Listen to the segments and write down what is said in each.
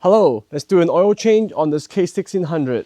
Hello, let's do an oil change on this K1600.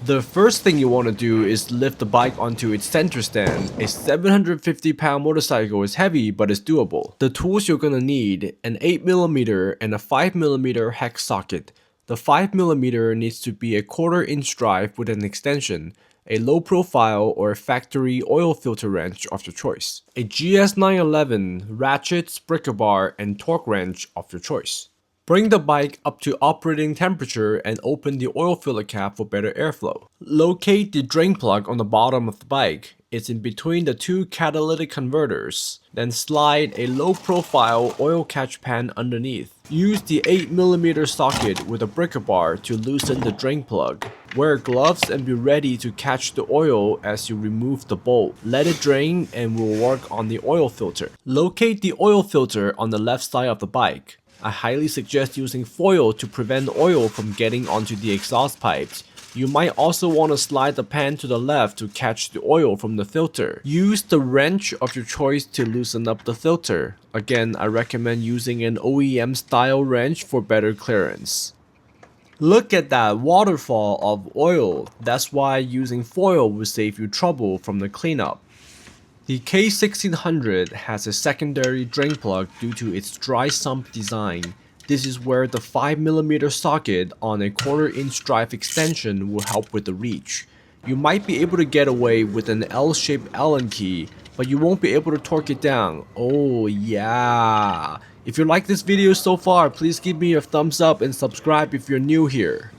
The first thing you want to do is lift the bike onto its center stand. A 750-pound motorcycle is heavy, but it's doable. The tools you're gonna need: an 8mm and a 5mm hex socket. The 5mm needs to be a 1/4 inch drive with an extension, a low profile or a factory oil filter wrench of your choice, a GS911, ratchets, breaker bar, and torque wrench of your choice. Bring the bike up to operating temperature and open the oil filler cap for better airflow. Locate the drain plug on the bottom of the bike. It's in between the two catalytic converters. Then slide a low-profile oil catch pan underneath. Use the 8mm socket with a breaker bar to loosen the drain plug. Wear gloves and be ready to catch the oil as you remove the bolt. Let it drain and we'll work on the oil filter. Locate the oil filter on the left side of the bike. I highly suggest using foil to prevent oil from getting onto the exhaust pipes. You might also want to slide the pan to the left to catch the oil from the filter. Use the wrench of your choice to loosen up the filter. Again, I recommend using an OEM style wrench for better clearance. Look at that waterfall of oil. That's why using foil will save you trouble from the cleanup. The K1600 has a secondary drain plug due to its dry sump design. This is where the 5mm socket on a 1/4 inch drive extension will help with the reach. You might be able to get away with an L-shaped Allen key, but you won't be able to torque it down. Oh yeah! If you like this video so far, please give me a thumbs up and subscribe if you're new here.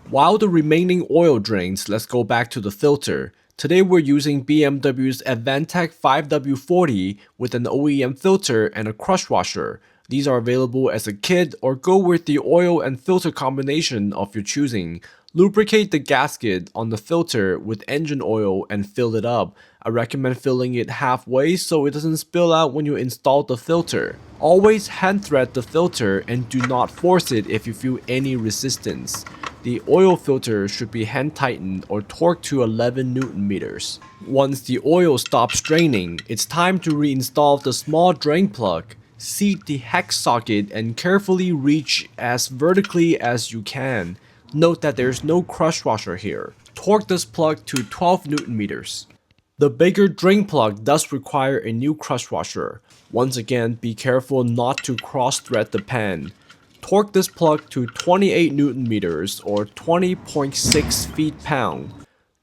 While the remaining oil drains, let's go back to the filter. Today we're using BMW's Advantech 5W40 with an OEM filter and a crush washer. These are available as a kit or go with the oil and filter combination of your choosing. Lubricate the gasket on the filter with engine oil and fill it up. I recommend filling it halfway so it doesn't spill out when you install the filter. Always hand thread the filter and do not force it if you feel any resistance. The oil filter should be hand tightened or torqued to 11 Nm. Once the oil stops draining, it's time to reinstall the small drain plug. Seat the hex socket and carefully reach as vertically as you can. Note that there's no crush washer here. Torque this plug to 12 Nm. The bigger drain plug does require a new crush washer. Once again, be careful not to cross thread the pan. Torque this plug to 28 Nm or 20.6 feet-pound.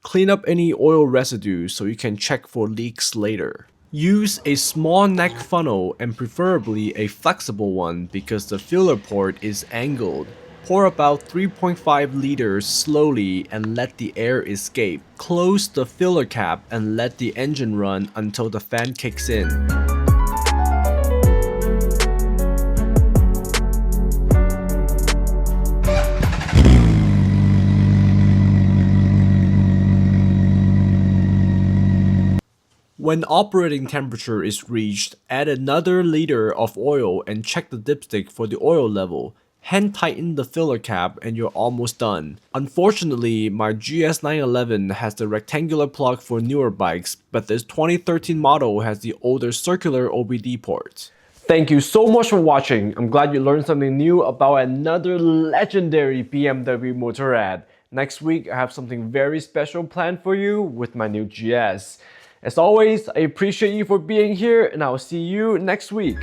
Clean up any oil residue so you can check for leaks later. Use a small neck funnel and preferably a flexible one because the filler port is angled. Pour about 3.5 liters slowly and let the air escape. Close the filler cap and let the engine run until the fan kicks in. When operating temperature is reached, add another liter of oil and check the dipstick for the oil level. Hand tighten the filler cap and you're almost done. Unfortunately, my GS911 has the rectangular plug for newer bikes, but this 2013 model has the older circular OBD port. Thank you so much for watching. I'm glad you learned something new about another legendary BMW motorrad. Next week, I have something very special planned for you with my new GS. As always, I appreciate you for being here and I'll see you next week.